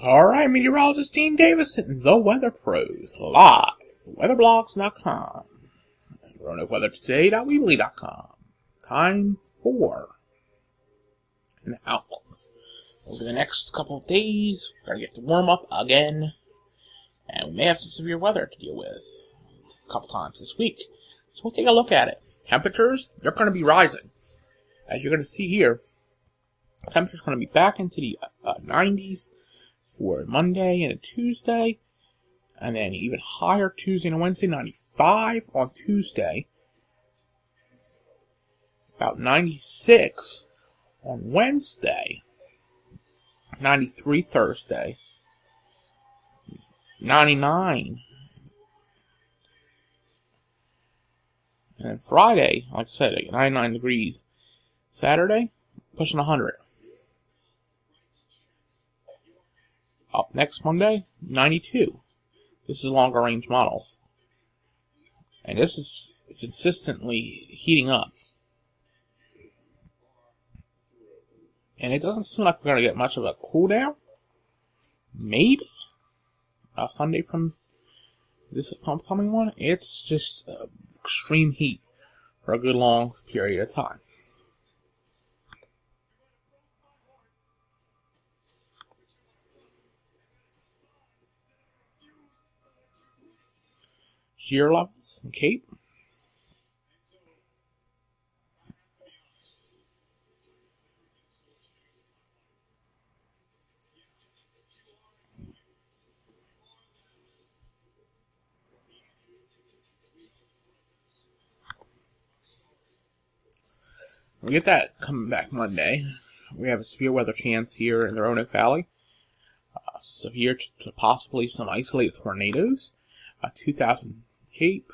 Alright, meteorologist Dean Davison, the Weather Pros, live from weatherblogs.com, RoanokeWeatherToday.weebly.com. Time for an outlook. Over the next couple of days, we're going to get to warm up again, and we may have some severe weather to deal with a couple times this week. So we'll take a look at it. Temperatures, they're going to be rising. As you're going to see here, temperatures going to be back into the 90s for Monday and Tuesday, and then even higher Tuesday and Wednesday, 95 on Tuesday, about 96 on Wednesday, 93 Thursday, 99, and then Friday, like I said, 99 degrees. Saturday, pushing 100. Up next Monday, 92. This is longer range models. And this is consistently heating up. And it doesn't seem like we're going to get much of a cool down. Maybe. Sunday from this upcoming one. It's just extreme heat for a good long period of time. Shear levels in Cape. We get that coming back Monday. We have a severe weather chance here in the Roanoke Valley. Severe to possibly some isolated tornadoes. 2,000 Cape.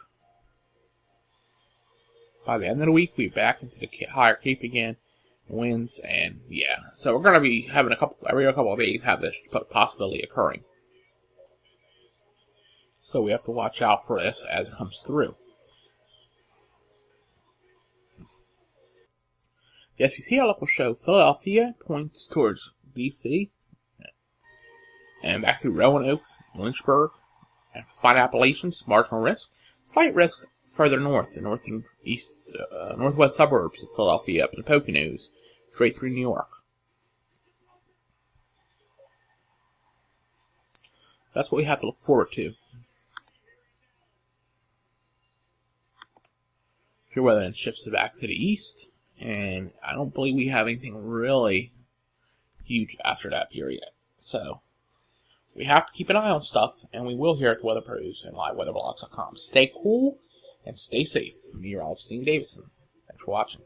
By the end of the week, we're back into the higher Cape again. Winds, and yeah. So we're going to be having every couple of days have this possibility occurring. So we have to watch out for this as it comes through. The SPC outlook will show Philadelphia points towards DC, and back through Roanoke, Lynchburg, and Spine Appalachians, marginal risk. Slight risk further north, the northwest suburbs of Philadelphia, up to the Poconos, straight through New York. That's what we have to look forward to. Your weather then shifts back to the east, and I don't believe we have anything really huge after that period. So we have to keep an eye on stuff, and we will here at the Weather Pros and liveweatherblogs.com. Stay cool and stay safe. Meteorologist Dean Davison. Thanks for watching.